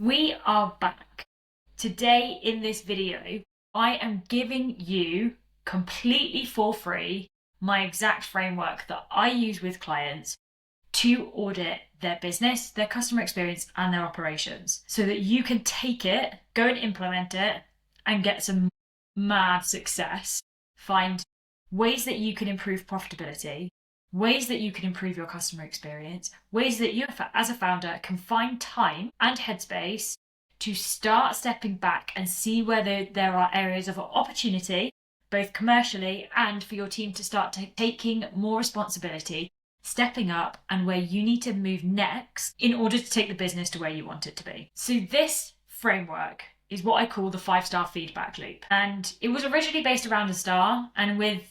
We are back. Today in this video, I am giving you completely for free my exact framework that I use with clients to audit their business, their customer experience, and their operations so that you can take it, go and implement it, and get some mad success. Find ways that you can improve profitability, ways that you can improve your customer experience, ways that you, as a founder, can find time and headspace to start stepping back and see whether there are areas of opportunity, both commercially and for your team to start taking more responsibility, stepping up, and where you need to move next in order to take the business to where you want it to be. So this framework is what I call the 5-star feedback loop. And it was originally based around a star, and with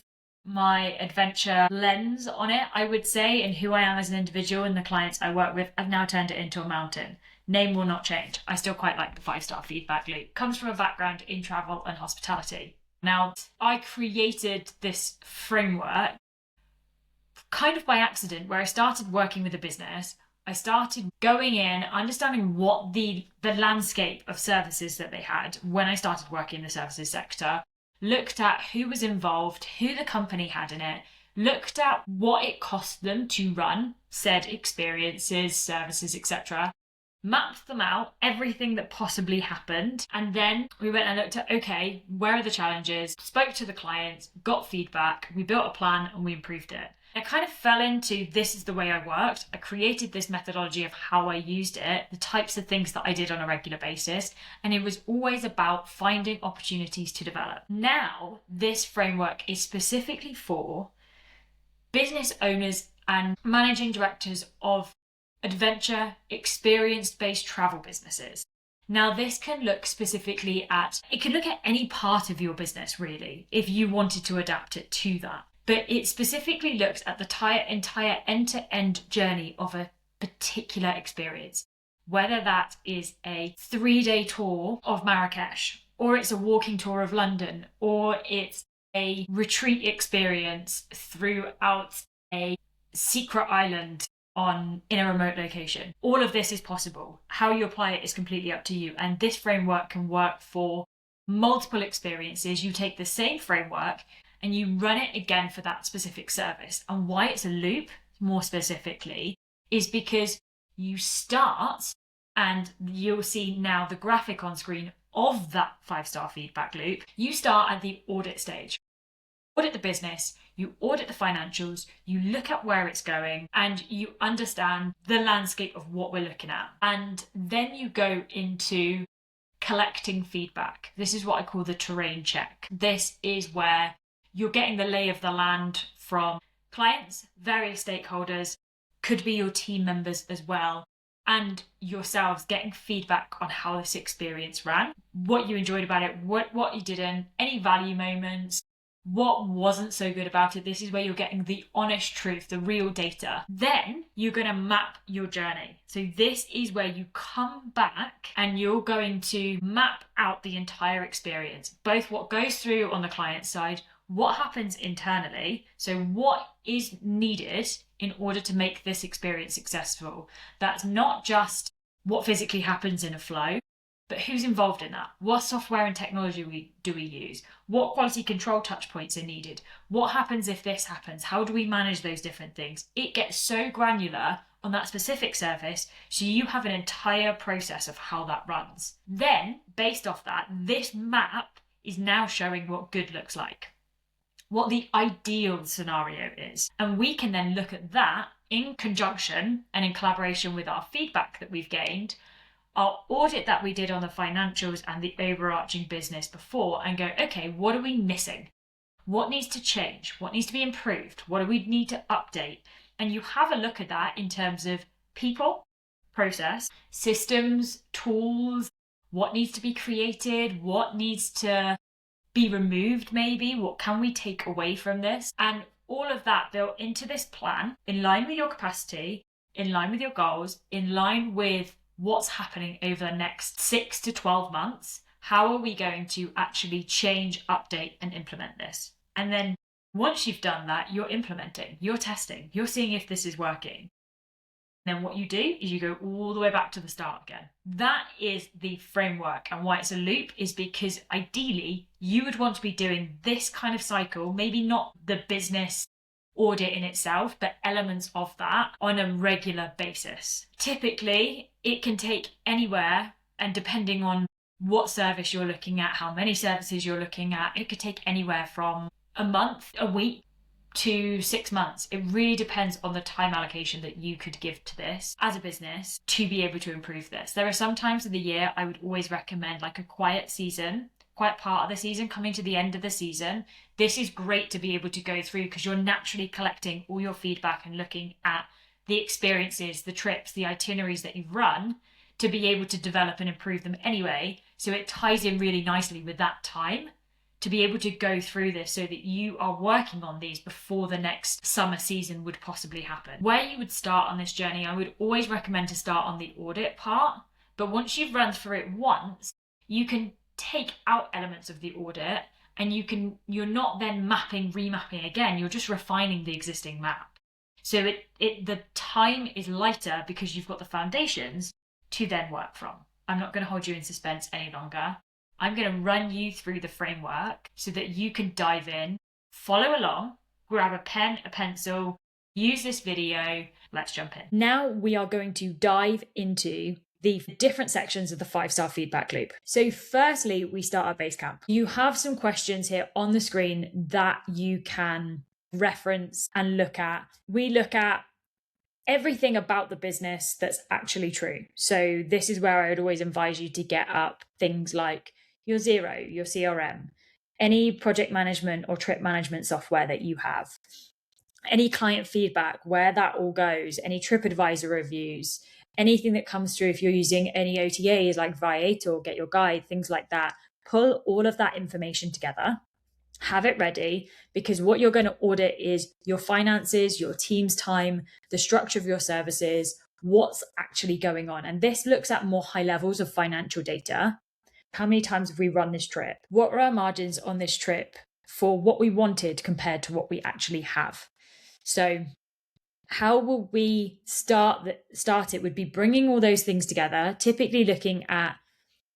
my adventure lens on it, I would say, and who I am as an individual and the clients I work with, I've now turned it into a mountain. Name will not change. I still quite like the 5-star feedback loop. Comes from a background in travel and hospitality. Now, I created this framework kind of by accident, where I started working with a business. I started going in, understanding what the landscape of services that they had when I started working in the services sector, looked at who was involved, who the company had in it, looked at what it cost them to run said experiences, services, etc., mapped them out, everything that possibly happened, and then we went and looked at, okay, where are the challenges, spoke to the clients, got feedback, we built a plan, and we improved it. I kind of fell into, this is the way I worked. I created this methodology of how I used it, the types of things that I did on a regular basis, and it was always about finding opportunities to develop. Now, this framework is specifically for business owners and managing directors of adventure, experience-based travel businesses. Now, this can look specifically at, it can look at any part of your business, really, if you wanted to adapt it to that. But it specifically looks at the entire end-to-end journey of a particular experience, whether that is a 3-day tour of Marrakesh, or it's a walking tour of London, or it's a retreat experience throughout a secret island in a remote location. All of this is possible. How you apply it is completely up to you. And this framework can work for multiple experiences. You take the same framework and you run it again for that specific service. And why it's a loop, more specifically, is because you start, and you'll see now the graphic on screen of that 5-star feedback loop. You start at the audit stage. Audit the business, you audit the financials, you look at where it's going, and you understand the landscape of what we're looking at. And then you go into collecting feedback. This is what I call the terrain check. This is where you're getting the lay of the land from clients, various stakeholders, could be your team members as well, and yourselves, getting feedback on how this experience ran, what you enjoyed about it, what you didn't, any value moments, what wasn't so good about it. This is where you're getting the honest truth, the real data. Then you're going to map your journey. So this is where you come back and you're going to map out the entire experience, both what goes through on the client side, what happens internally, so what is needed in order to make this experience successful. That's not just what physically happens in a flow, but who's involved in that? What software and technology do we use? What quality control touch points are needed? What happens if this happens? How do we manage those different things? It gets so granular on that specific service, so you have an entire process of how that runs. Then, based off that, this map is now showing what good looks like, what the ideal scenario is. And we can then look at that in conjunction and in collaboration with our feedback that we've gained, our audit that we did on the financials and the overarching business before, and go, okay, what are we missing? What needs to change? What needs to be improved? What do we need to update? And you have a look at that in terms of people, process, systems, tools, what needs to be created, what needs to be removed maybe, what can we take away from this? And all of that built into this plan, in line with your capacity, in line with your goals, in line with what's happening over the next 6 to 12 months. How are we going to actually change, update, and implement this? And then once you've done that, you're implementing, you're testing, you're seeing if this is working. Then what you do is you go all the way back to the start again. That is the framework. And why it's a loop is because ideally you would want to be doing this kind of cycle, maybe not the business audit in itself, but elements of that on a regular basis. Typically, it can take anywhere, and depending on what service you're looking at, how many services you're looking at, it could take anywhere from a month, a week, to 6 months. It really depends on the time allocation that you could give to this as a business to be able to improve this. There are some times of the year I would always recommend like a quiet part of the season, coming to the end of the season. This is great to be able to go through because you're naturally collecting all your feedback and looking at the experiences, the trips, the itineraries that you've run to be able to develop and improve them anyway. So it ties in really nicely with that time to be able to go through this so that you are working on these before the next summer season would possibly happen. Where you would start on this journey, I would always recommend to start on the audit part. But once you've run through it once, you can take out elements of the audit and you're not then remapping again, you're just refining the existing map. So the time is lighter because you've got the foundations to then work from. I'm not going to hold you in suspense any longer. I'm going to run you through the framework so that you can dive in, follow along, grab a pen, a pencil, use this video. Let's jump in. Now we are going to dive into the different sections of the 5-star feedback loop. So firstly, we start at base camp. You have some questions here on the screen that you can reference and look at. We look at everything about the business that's actually true. So this is where I would always advise you to get up things like your Zero, your CRM, any project management or trip management software that you have, any client feedback, where that all goes, any TripAdvisor reviews, anything that comes through if you're using any OTAs like Viator, Get Your Guide, things like that. Pull all of that information together, have it ready, because what you're going to audit is your finances, your team's time, the structure of your services, what's actually going on. And this looks at more high levels of financial data. How many times have we run this trip? What were our margins on this trip for what we wanted compared to what we actually have? So how will we start it would be bringing all those things together, typically looking at,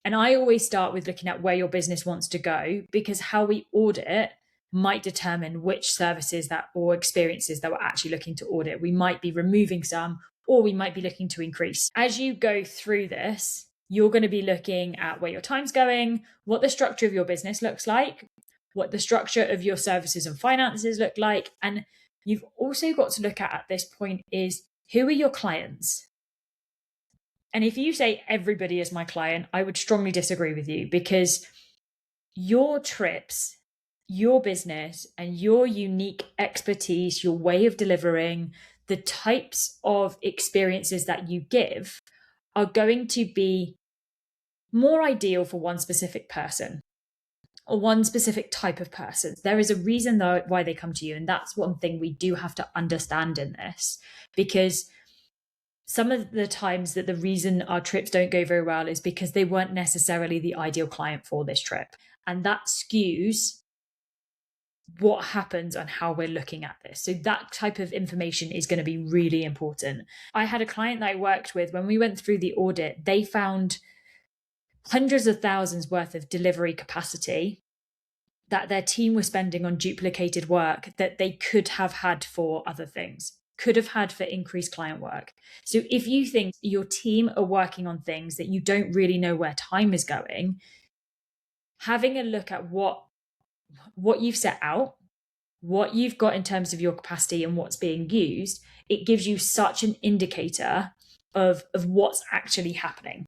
and I always start with looking at where your business wants to go, because how we audit might determine which services or experiences that we're actually looking to audit. We might be removing some, or we might be looking to increase. As you go through this, you're going to be looking at where your time's going, what the structure of your business looks like, what the structure of your services and finances look like. And you've also got to look at this point is, who are your clients? And if you say everybody is my client, I would strongly disagree with you, because your trips, your business, and your unique expertise, your way of delivering, the types of experiences that you give are going to be more ideal for one specific person or one specific type of person. There is a reason though why they come to you. And that's one thing we do have to understand in this, because some of the times that the reason our trips don't go very well is because they weren't necessarily the ideal client for this trip. And that skews what happens and how we're looking at this. So that type of information is going to be really important. I had a client that I worked with, when we went through the audit, they found hundreds of thousands worth of delivery capacity that their team was spending on duplicated work that they could have had for other things, could have had for increased client work. So if you think your team are working on things that you don't really know where time is going, having a look at what you've set out, what you've got in terms of your capacity and what's being used, it gives you such an indicator of what's actually happening.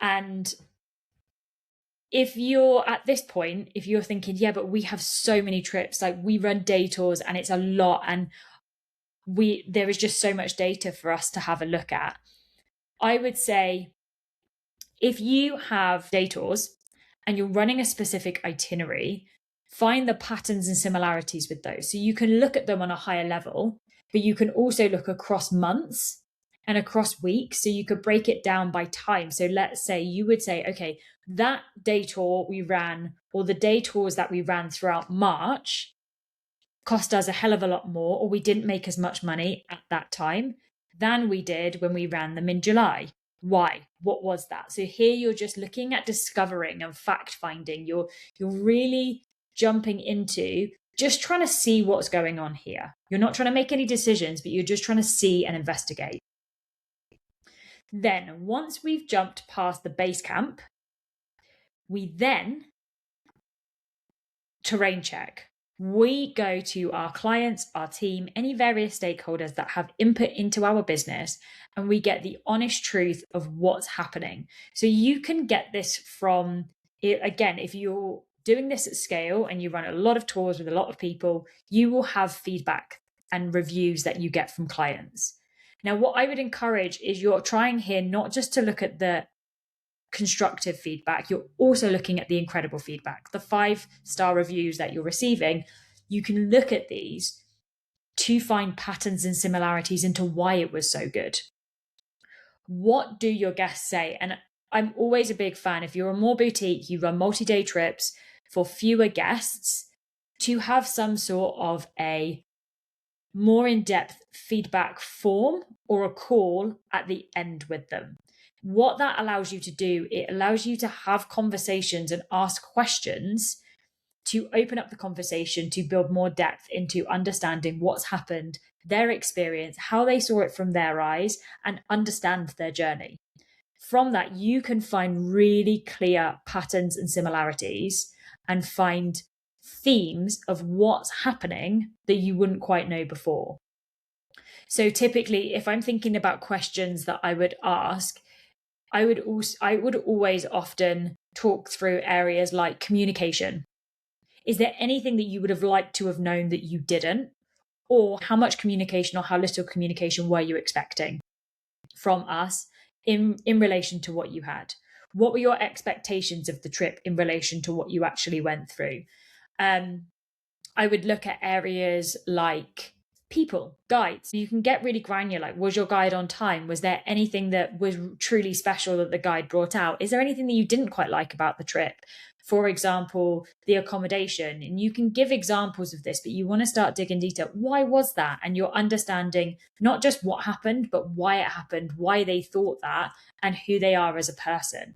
And if you're at this point, if you're thinking, yeah, but we have so many trips, like we run day tours and it's a lot, and there is just so much data for us to have a look at. I would say if you have day tours and you're running a specific itinerary, find the patterns and similarities with those. So you can look at them on a higher level, but you can also look across months and across weeks. So you could break it down by time. So let's say you would say, okay, that day tour we ran, or the day tours that we ran throughout March, cost us a hell of a lot more, or we didn't make as much money at that time than we did when we ran them in July. Why? What was that? So here you're just looking at discovering and fact finding. You're really jumping into just trying to see what's going on here. You're not trying to make any decisions, but you're just trying to see and investigate. Then once we've jumped past the base camp, we then terrain check. We go to our clients, our team, any various stakeholders that have input into our business, and we get the honest truth of what's happening. So you can get this from, again, if you're doing this at scale and you run a lot of tours with a lot of people, you will have feedback and reviews that you get from clients. Now, what I would encourage is you're trying here not just to look at the constructive feedback, you're also looking at the incredible feedback, the 5-star reviews that you're receiving. You can look at these to find patterns and similarities into why it was so good. What do your guests say? And I'm always a big fan, if you're a more boutique, you run multi-day trips for fewer guests, to have some sort of a more in-depth feedback form or a call at the end with them. What that allows you to do, it allows you to have conversations and ask questions to open up the conversation, to build more depth into understanding what's happened, their experience, how they saw it from their eyes, and understand their journey. From that, you can find really clear patterns and similarities and find themes of what's happening that you wouldn't quite know before. So typically, if I'm thinking about questions that I would ask, I would always often talk through areas like communication. Is there anything that you would have liked to have known that you didn't? Or how much communication or how little communication were you expecting from us in relation to what you had? What were your expectations of the trip in relation to what you actually went through? I would look at areas like people, guides. You can get really granular. Like, was your guide on time? Was there anything that was truly special that the guide brought out? Is there anything that you didn't quite like about the trip? For example, the accommodation. And you can give examples of this, but you want to start digging detail. Why was that? And you're understanding not just what happened, but why it happened, why they thought that, and who they are as a person.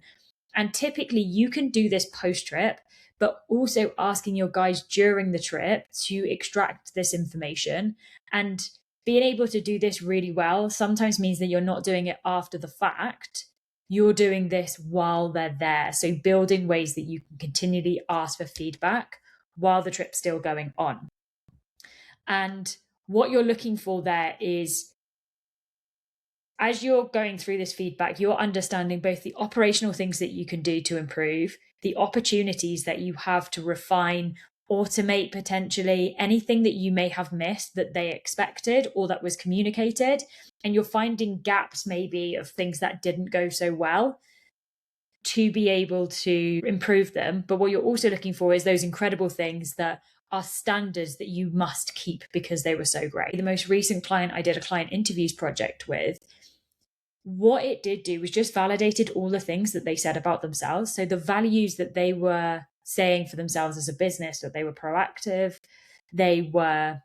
And typically you can do this post-trip, but also asking your guides during the trip to extract this information. And being able to do this really well sometimes means that you're not doing it after the fact. You're doing this while they're there. So building ways that you can continually ask for feedback while the trip's still going on. And what you're looking for there is, as you're going through this feedback, you're understanding both the operational things that you can do to improve, the opportunities that you have to refine, automate potentially, anything that you may have missed that they expected or that was communicated. And you're finding gaps maybe of things that didn't go so well to be able to improve them. But what you're also looking for is those incredible things that are standards that you must keep because they were so great. The most recent client I did a client interviews project with, what it did do was just validated all the things that they said about themselves. So the values that they were saying for themselves as a business, that they were proactive, they were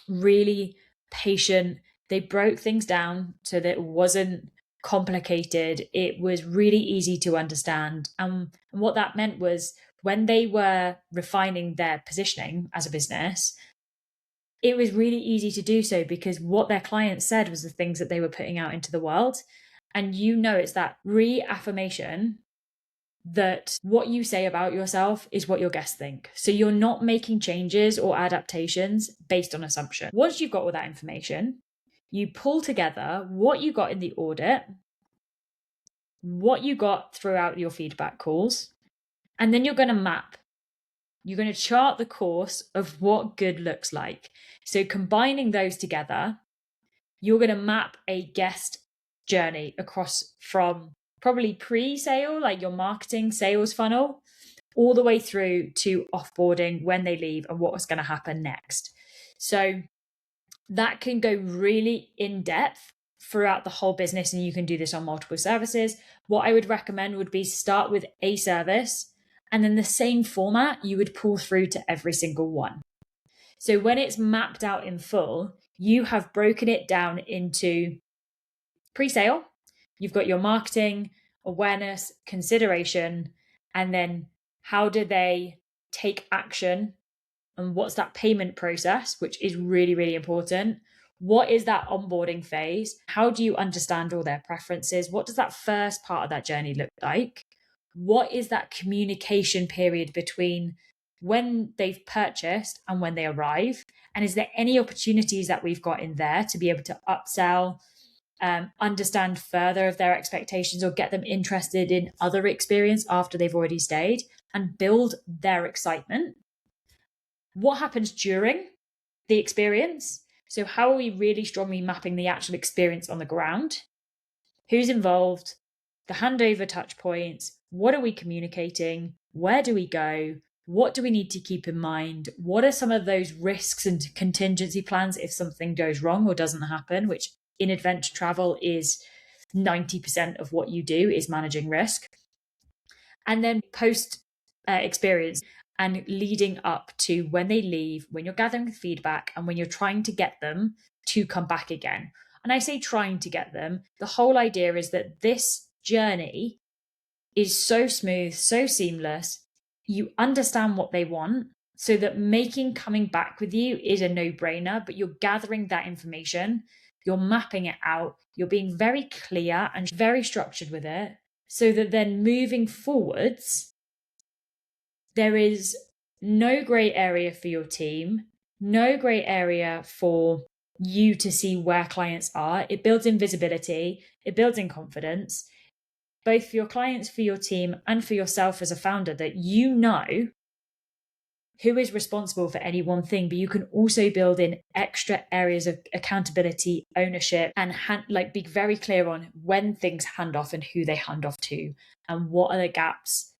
really patient, they broke things down so that it wasn't complicated, it was really easy to understand. And what that meant was when they were refining their positioning as a business, it was really easy to do so because what their clients said was the things that they were putting out into the world. And it's that reaffirmation that what you say about yourself is what your guests think. So you're not making changes or adaptations based on assumption. Once you've got all that information, you pull together what you got in the audit, what you got throughout your feedback calls, and then you're going to map. You're going to chart the course of what good looks like. So combining those together, you're going to map a guest journey across from probably pre-sale, like your marketing sales funnel, all the way through to offboarding when they leave and what's going to happen next. So that can go really in depth throughout the whole business, and you can do this on multiple services. What I would recommend would be start with a service, and then the same format you would pull through to every single one. So when it's mapped out in full, you have broken it down into pre-sale, you've got your marketing, awareness, consideration, and then how do they take action and what's that payment process, which is really, really important. What is that onboarding phase? How do you understand all their preferences? What does that first part of that journey look like? What is that communication period between when they've purchased and when they arrive? And is there any opportunities that we've got in there to be able to upsell, understand further of their expectations or get them interested in other experience after they've already stayed and build their excitement? What happens during the experience? So how are we really strongly mapping the actual experience on the ground? Who's involved? The handover touch points. What are we communicating? Where do we go? What do we need to keep in mind? What are some of those risks and contingency plans if something goes wrong or doesn't happen, which in adventure travel is 90% of what you do is managing risk. And then post experience and leading up to when they leave, when you're gathering feedback and when you're trying to get them to come back again. And I say trying to get them, the whole idea is that this journey is so smooth, so seamless. You understand what they want so that making coming back with you is a no-brainer, but you're gathering that information, you're mapping it out, you're being very clear and very structured with it so that then moving forwards, there is no grey area for your team, no grey area for you to see where clients are. It builds in visibility, it builds in confidence, both for your clients, for your team, and for yourself as a founder, that you know who is responsible for any one thing, but you can also build in extra areas of accountability, ownership, and be very clear on when things hand off and who they hand off to, and what are the gaps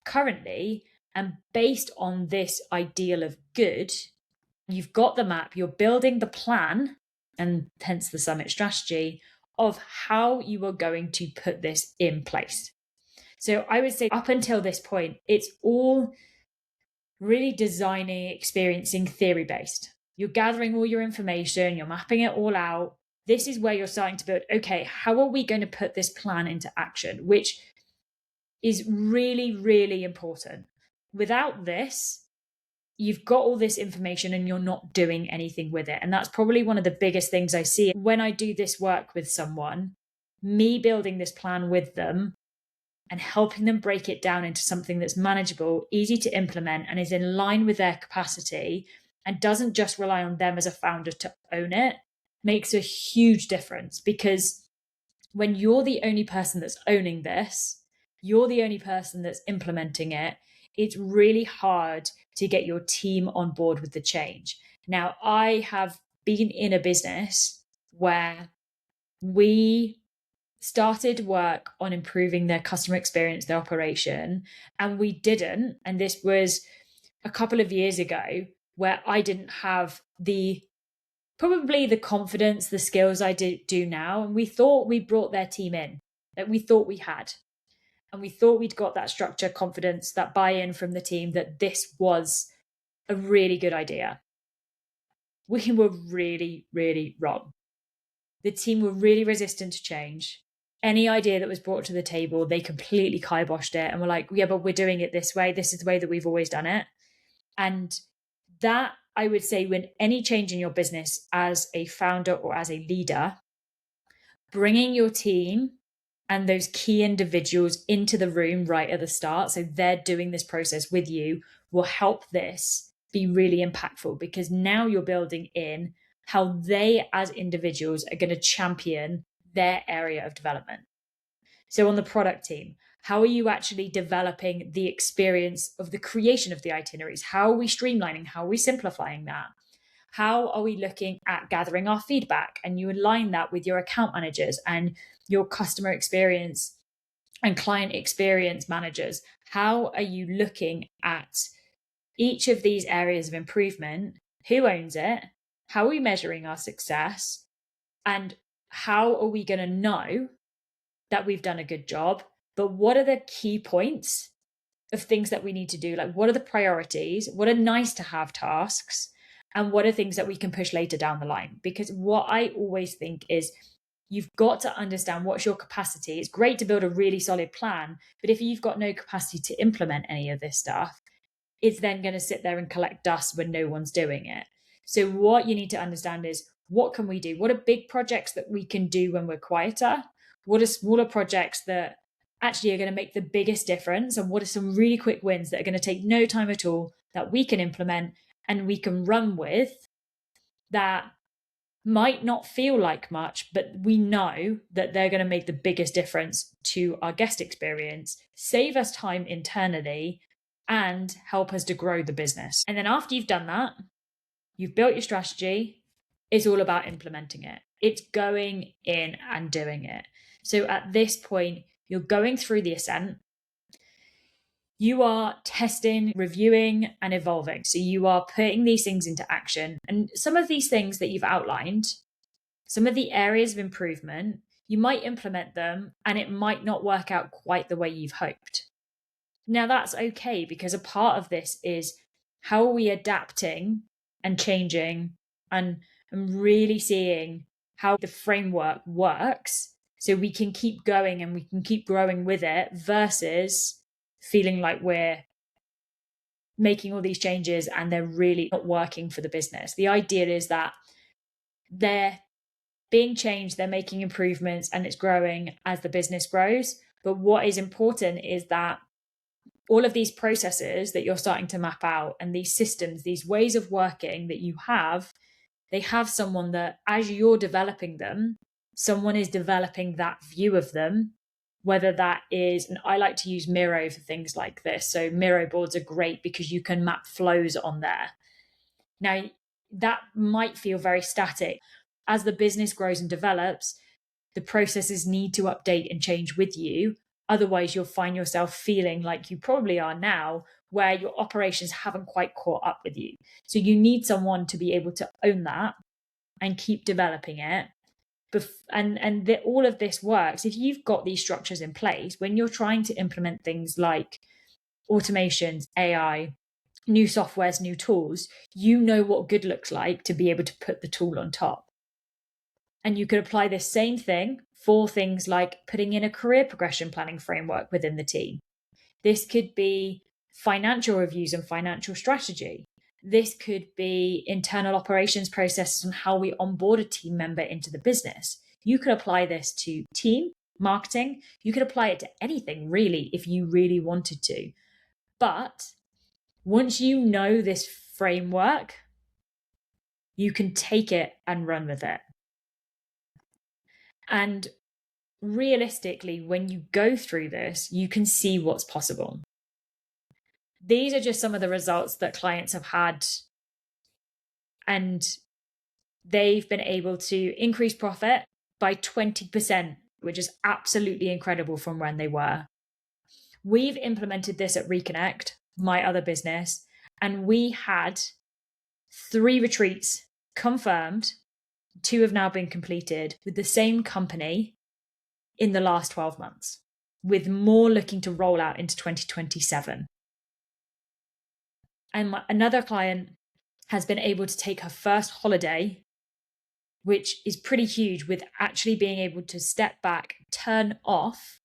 currently. And based on this ideal of good, you've got the map, you're building the plan, and hence the summit strategy of how you are going to put this in place. So I would say up until this point, it's all really designing, experiencing theory based. You're gathering all your information, you're mapping it all out. This is where you're starting to build, okay, how are we going to put this plan into action? Which is really, really important. Without this, you've got all this information and you're not doing anything with it. And that's probably one of the biggest things I see when I do this work with someone, me building this plan with them and helping them break it down into something that's manageable, easy to implement, and is in line with their capacity and doesn't just rely on them as a founder to own it, makes a huge difference. Because when you're the only person that's owning this, you're the only person that's implementing it, it's really hard to get your team on board with the change. Now, I have been in a business where we started work on improving their customer experience, their operation, and we didn't. And this was a couple of years ago where I didn't have probably the confidence, the skills I do now. And we thought we brought their team in, that we thought we had. And we thought we'd got that structure, confidence, that buy-in from the team that this was a really good idea. We were really, really wrong. The team were really resistant to change. Any idea that was brought to the table, they completely kiboshed it and were like, yeah, but we're doing it this way. This is the way that we've always done it. And that, I would say, when any change in your business as a founder or as a leader, bringing your team and those key individuals into the room right at the start, so they're doing this process with you, will help this be really impactful, because now you're building in how they as individuals are going to champion their area of development. So on the product team, how are you actually developing the experience of the creation of the itineraries? How are we streamlining? How are we simplifying that? How are we looking at gathering our feedback? And you align that with your account managers and your customer experience and client experience managers. How are you looking at each of these areas of improvement? Who owns it? How are we measuring our success? And how are we going to know that we've done a good job? But what are the key points of things that we need to do? Like, what are the priorities? What are nice to have tasks? and what are things that we can push later down the line. Because what I always think is you've got to understand what's your capacity. It's great to build a really solid plan, but if you've got no capacity to implement any of this stuff, it's then going to sit there and collect dust when no one's doing it. So what you need to understand is, what can we do? What are big projects that we can do when we're quieter? What are smaller projects that actually are going to make the biggest difference? And what are some really quick wins that are going to take no time at all that we can implement and we can run with, that might not feel like much, but we know that they're going to make the biggest difference to our guest experience, save us time internally, and help us to grow the business. And then after you've done that, you've built your strategy, it's all about implementing it. It's going in and doing it. So at this point, you're going through the Ascent. You are testing, reviewing, and evolving. So you are putting these things into action. And some of these things that you've outlined, some of the areas of improvement, you might implement them and it might not work out quite the way you've hoped. Now that's okay, because a part of this is how are we adapting and changing and really seeing how the framework works so we can keep going and we can keep growing with it, versus feeling like we're making all these changes and they're really not working for the business. The idea is that they're being changed, they're making improvements, and it's growing as the business grows. But what is important is that all of these processes that you're starting to map out and these systems, these ways of working that you have, they have someone that, as you're developing them, someone is developing that view of them, whether that is, and I like to use Miro for things like this. So Miro boards are great because you can map flows on there. Now, that might feel very static. As the business grows and develops, the processes need to update and change with you. Otherwise, you'll find yourself feeling like you probably are now, where your operations haven't quite caught up with you. So you need someone to be able to own that and keep developing it. All of this works if you've got these structures in place. When you're trying to implement things like automations, AI, new softwares, new tools, you know what good looks like to be able to put the tool on top. And you could apply this same thing for things like putting in a career progression planning framework within the team. This could be financial reviews and financial strategy. This could be internal operations processes on how we onboard a team member into the business. You could apply this to team, marketing. You could apply it to anything really if you really wanted to. But once you know this framework, you can take it and run with it. And realistically, when you go through this, you can see what's possible. These are just some of the results that clients have had, and they've been able to increase profit by 20%, which is absolutely incredible from when they were. We've implemented this at Reconnect, my other business, and we had 3 retreats confirmed. 2 have now been completed with the same company in the last 12 months, with more looking to roll out into 2027. And another client has been able to take her first holiday, which is pretty huge, with actually being able to step back, turn off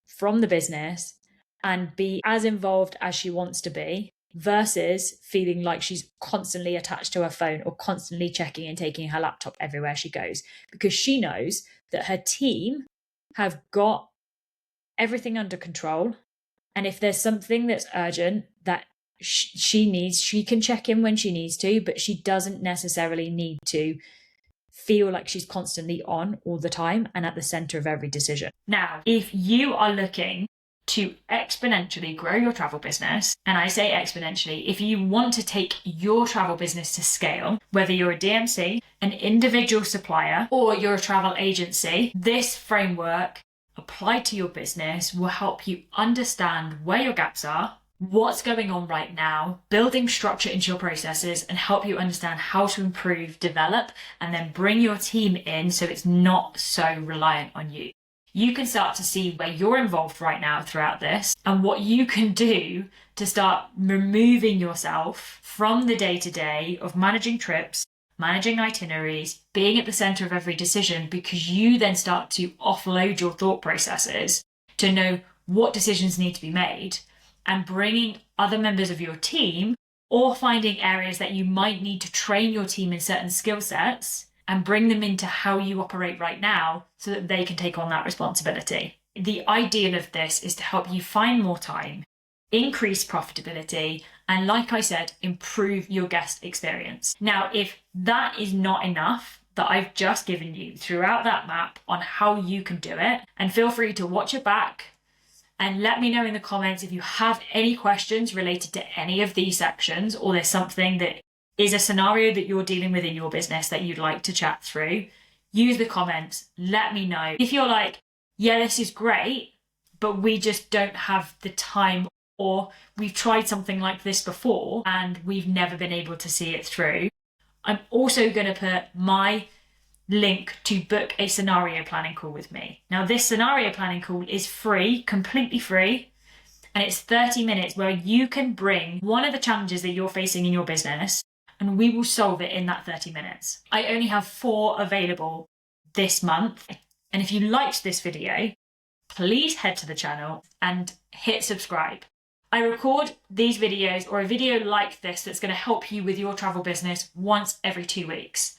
from the business and be as involved as she wants to be, versus feeling like she's constantly attached to her phone or constantly checking and taking her laptop everywhere she goes, because she knows that her team have got everything under control. And if there's something that's urgent that she needs, she can check in when she needs to, but she doesn't necessarily need to feel like she's constantly on all the time and at the center of every decision. Now, if you are looking to exponentially grow your travel business, and I say exponentially, if you want to take your travel business to scale, whether you're a DMC, an individual supplier, or you're a travel agency, this framework applied to your business will help you understand where your gaps are, what's going on right now, building structure into your processes, and help you understand how to improve, develop, and then bring your team in so it's not so reliant on you. you can start to see where you're involved right now throughout this and what you can do to start removing yourself from the day-to-day of managing trips, managing itineraries, being at the center of every decision, because you then start to offload your thought processes to know what decisions need to be made, and bringing other members of your team or finding areas that you might need to train your team in certain skill sets and bring them into how you operate right now so that they can take on that responsibility. The ideal of this is to help you find more time, increase profitability, and like I said, improve your guest experience. Now, if that is not enough that I've just given you throughout that map on how you can do it, and feel free to watch it back and let me know in the comments if you have any questions related to any of these sections, or there's something that is a scenario that you're dealing with in your business that you'd like to chat through. Use the comments, let me know. If you're like, yeah, this is great, but we just don't have the time, or we've tried something like this before and we've never been able to see it through, I'm also going to put my link to book a scenario planning call with me. Now, this scenario planning call is free, completely free, and it's 30 minutes where you can bring one of the challenges that you're facing in your business and we will solve it in that 30 minutes. I only have 4 available this month. And if you liked this video, please head to the channel and hit subscribe. I record these videos, or a video like this that's going to help you with your travel business, once every 2 weeks.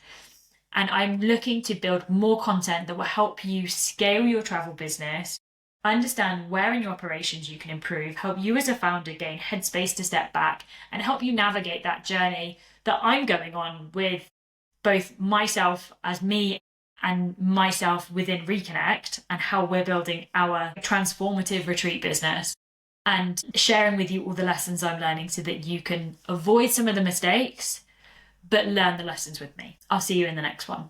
And I'm looking to build more content that will help you scale your travel business, understand where in your operations you can improve, help you as a founder gain headspace to step back, and help you navigate that journey that I'm going on with both myself as me and myself within Reconnect, and how we're building our transformative retreat business, and sharing with you all the lessons I'm learning so that you can avoid some of the mistakes but learn the lessons with me. I'll see you in the next one.